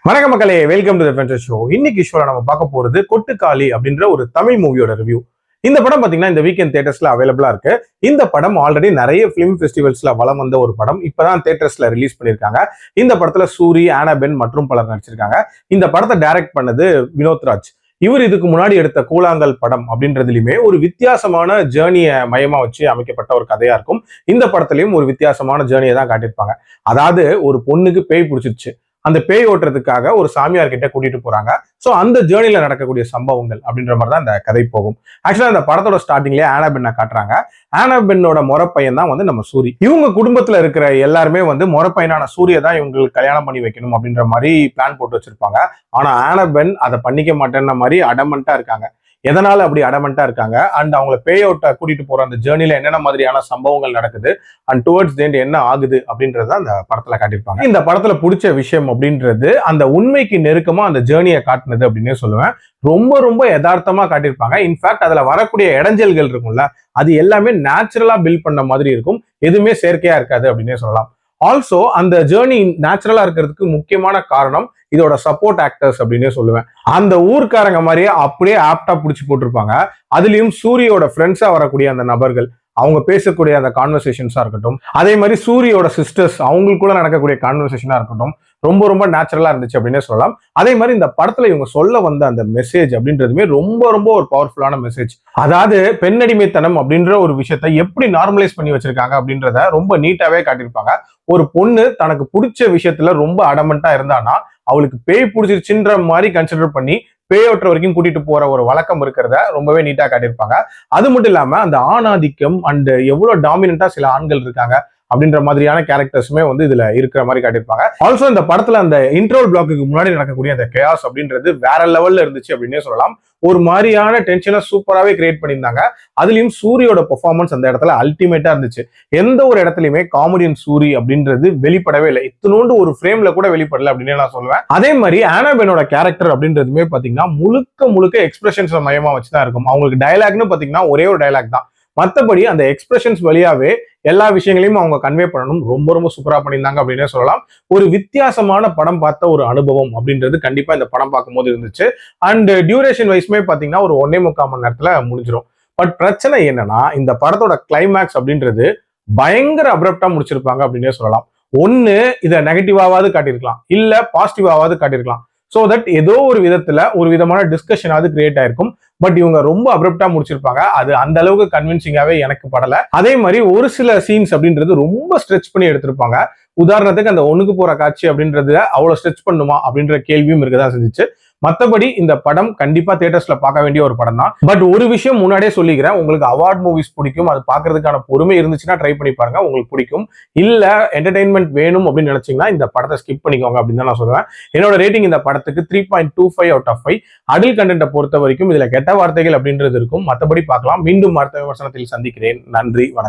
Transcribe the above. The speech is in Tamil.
வணக்கம் மக்களே, welcome to the adventure show. இன்னைக்கு ஷோல நம்ம பார்க்க போறது கொட்டுக்காளி அப்படின்ற ஒரு தமிழ் மூவியோட ரிவ்யூ. இந்த படம் பாத்தீங்கன்னா இந்த வீக்கெண்ட் தியேட்டர்ஸ்ல அவைலபிளா இருக்கு. இந்த படம் ஆல்ரெடி நிறைய பிலிம் ஃபெஸ்டிவல்ஸ்ல வலம் வந்த ஒரு படம். இப்பதான் தியேட்டர்ஸ்ல ரிலீஸ் பண்ணிருக்காங்க. இந்த படத்துல சூரி, ஆனாபென் மற்றும் பலர் நடிச்சிருக்காங்க. இந்த படத்தை டைரக்ட் பண்ணது வினோத் ராஜ். இவர் இதுக்கு முன்னாடி எடுத்த கூழாங்கல் படம் அப்படின்றதுலயுமே ஒரு வித்தியாசமான ஜேர்னியை மையமா வச்சு அமைக்கப்பட்ட ஒரு கதையா இருக்கும். இந்த படத்திலையும் ஒரு வித்தியாசமான ஜேர்னியை தான் காட்டியிருப்பாங்க. அதாவது ஒரு பொண்ணுக்கு பேய் பிடிச்சிருச்சு. அந்த பேய் ஓட்டுறதுக்காக ஒரு சாமியார் கிட்ட கூட்டிட்டு போறாங்க. சோ அந்த ஜேர்னில நடக்கக்கூடிய சம்பவங்கள் அப்படின்ற மாதிரி தான் இந்த கதை போகும். ஆக்சுவலா அந்த படத்தோட ஸ்டார்டிங்லயே ஆனாபென்னை காட்டுறாங்க. ஆனாபென்னோட முறப்பையன் தான் நம்ம சூரி. இவங்க குடும்பத்துல இருக்கிற எல்லாருமே முறப்பையனான சூரிய தான் இவங்களுக்கு கல்யாணம் பண்ணி வைக்கணும் அப்படின்ற மாதிரி பிளான் போட்டு வச்சிருப்பாங்க. ஆனா ஆனாபென் அதை பண்ணிக்க மாட்டேன்ற மாதிரி அடமண்டா இருக்காங்க. எதனால அப்படி அடமெண்டா இருக்காங்க அண்ட் அவங்கள பேயோட்ட கூட்டிட்டு போற அந்த ஜேர்னில என்னென்ன மாதிரியான சம்பவங்கள் நடக்குது அண்ட் டுவர்ட்ஸ் தி எண்ட் என்ன ஆகுது அப்படின்றத அந்த படத்துல காட்டியிருப்பாங்க. இந்த படத்துல பிடிச்ச விஷயம் அப்படின்றது அந்த உண்மைக்கு நெருக்கமா அந்த ஜேர்னியை காட்டுனது அப்படின்னே சொல்லுவேன். ரொம்ப ரொம்ப யதார்த்தமா காட்டியிருப்பாங்க. இன்ஃபேக்ட் அதுல வரக்கூடிய இடைஞ்சல்கள் இருக்கும்ல, அது எல்லாமே நேச்சுரலா பில்ட் பண்ண மாதிரி இருக்கும். எதுவுமே செயற்கையா இருக்காது அப்படின்னே சொல்லலாம். ஆல்சோ அந்த ஜேர்னி நேச்சுரலா இருக்கிறதுக்கு முக்கியமான காரணம் இதோட சப்போர்ட் ஆக்டர்ஸ் அப்படின்னே சொல்லுவேன். அந்த ஊர்க்காரங்க மாதிரியே அப்படியே ஆப்டா பிடிச்சி போட்டிருப்பாங்க. அதுலயும் சூரியோட ஃப்ரெண்ட்ஸா வரக்கூடிய அந்த நபர்கள், அவங்க பேசக்கூடிய அந்த கான்வர்சேஷன்ஸா இருக்கட்டும், அதே மாதிரி சூரியோட சிஸ்டர்ஸ் அவங்களுக்குள்ள நடக்கக்கூடிய கான்வர்சேஷனா இருக்கட்டும், ரொம்ப ரொம்ப நேச்சுரலா இருந்துச்சு அப்படின்னே சொல்லலாம். அதே மாதிரி இந்த படத்துல இவங்க சொல்ல வந்த அந்த மெசேஜ் அப்படின்றதுமே ரொம்ப ரொம்ப ஒரு பவர்ஃபுல்லான மெசேஜ். அதாவது பெண்ணடிமைத்தனம் அப்படின்ற ஒரு விஷயத்த எப்படி நார்மலைஸ் பண்ணி வச்சிருக்காங்க அப்படின்றத ரொம்ப நீட்டாவே காட்டியிருப்பாங்க. ஒரு பொண்ணு தனக்கு பிடிச்ச விஷயத்துல ரொம்ப அடமெண்டா இருந்தானா அவளுக்கு பேய் பிடிச்சிருச்சுன்ற மாதிரி கன்சிடர் பண்ணி பேயோட்டுற வரைக்கும் கூட்டிட்டு போற ஒரு வழக்கம் இருக்கிறத ரொம்பவே நீட்டா காட்டியிருப்பாங்க. அது மட்டும் இல்லாம அந்த ஆணாதிக்கம் அண்ட் எவ்வளவு டாமினண்டா சில ஆண்கள் இருக்காங்க அப்படின்ற மாதிரியான கேரக்டர்ஸுமே இதுல இருக்கிற மாதிரி காட்டியிருப்பாங்க. ஆல்சோ இந்த படத்துல அந்த இன்ட்ரோல் பிளாக்கு முன்னாடி நடக்கக்கூடிய அந்த கேயாஸ் அப்படின்றது வேற லெவல்ல இருந்துச்சு அப்படின்னே சொல்லலாம். ஒரு மாதிரியான டென்ஷனை சூப்பராகவே கிரியேட் பண்ணியிருந்தாங்க. அதுலயும் சூரியோட பெர்ஃபார்மன்ஸ் அந்த இடத்துல அல்டிமேட்டா இருந்துச்சு. எந்த ஒரு இடத்துலயுமே காமெடியன் சூரி அப்படின்றது வெளிப்படவே இல்லை. இத்தனோண்டு ஒரு ஃப்ரேம்ல கூட வெளிப்படல அப்படின்னு நான் சொல்லுவேன். அதே மாதிரி ஆனாபெனோட கேரக்டர் அப்படின்றதுமே பாத்தீங்கன்னா முழுக்க முழுக்க எக்ஸ்பிரஷன்ஸ் மையமா வச்சுதான் இருக்கும். அவங்களுக்கு டயலாக்னு பாத்தீங்கன்னா ஒரே ஒரு டயலாக் தான். மற்றபடி அந்த எக்ஸ்பிரஷன்ஸ் வழியாவே எல்லா விஷயங்களையும் அவங்க கன்வே பண்ணணும். ரொம்ப ரொம்ப சூப்பரா பண்ணியிருந்தாங்க அப்படின்னே சொல்லலாம். ஒரு வித்தியாசமான படம் பார்த்த ஒரு அனுபவம் அப்படின்றது கண்டிப்பா இந்த படம் பார்க்கும்போது இருந்துச்சு. அண்ட் டியூரேஷன் வைஸ்மே பாத்தீங்கன்னா ஒரு 1.25 மணி நேரத்துல முடிஞ்சிடும். பட் பிரச்சனை என்னன்னா இந்த படத்தோட கிளைமேக்ஸ் அப்படின்றது பயங்கர அப்ரப்டா முடிச்சிருப்பாங்க அப்படின்னே சொல்லலாம். ஒண்ணு இதை நெகட்டிவாவது காட்டியிருக்கலாம், இல்ல பாசிட்டிவாவது காட்டியிருக்கலாம். சோ தட் ஏதோ ஒரு விதத்துல ஒரு விதமான டிஸ்கஷனாவது கிரியேட் ஆயிருக்கும். பட் இவங்க ரொம்ப அப்ரப்டா முடிச்சிருப்பாங்க. அது அந்த அளவுக்கு கன்வின்சிங்காவே எனக்கு படல. அதே மாதிரி ஒரு சில சீன்ஸ் அப்படின்றது ரொம்ப ஸ்ட்ரெச் பண்ணி எடுத்திருப்பாங்க. உதாரணத்துக்கு அந்த ஒண்ணுக்கு போற காட்சி அப்படின்றது அவ்வளவு ஸ்ட்ரெச் பண்ணுமா அப்படின்ற கேள்வியும் இருக்கதான் செஞ்சுச்சு. மற்றபடி இந்த படம் கண்டிப்பா தியேட்டர்ஸ்ல பார்க்க வேண்டிய ஒரு படம் தான். பட் ஒரு விஷயம் முன்னாடியே சொல்லிக்கிறேன், உங்களுக்கு அவார்ட் மூவிஸ் பிடிக்கும், அது பாக்குறதுக்கான பொறுமை இருந்துச்சுன்னா ட்ரை பண்ணி பாருங்க, உங்களுக்கு பிடிக்கும். இல்ல என்டர்டைன்மெண்ட் வேணும் அப்படின்னு நினைச்சீங்கன்னா இந்த படத்தை ஸ்கிப் பண்ணிக்கோங்க அப்படின்னு தான் நான் சொல்லுவேன். என்னோட ரேட்டிங் இந்த படத்துக்கு 3.25 அவுட் ஆஃப் 5. அடல் கண்டென்ட்டை பொறுத்த வரைக்கும் இதுல கெட்ட வார்த்தைகள் அப்படின்றது இருக்கும். மற்றபடி பார்க்கலாம். மீண்டும் அடுத்த விமர்சனத்தில் சந்திக்கிறேன். நன்றி, வணக்கம்.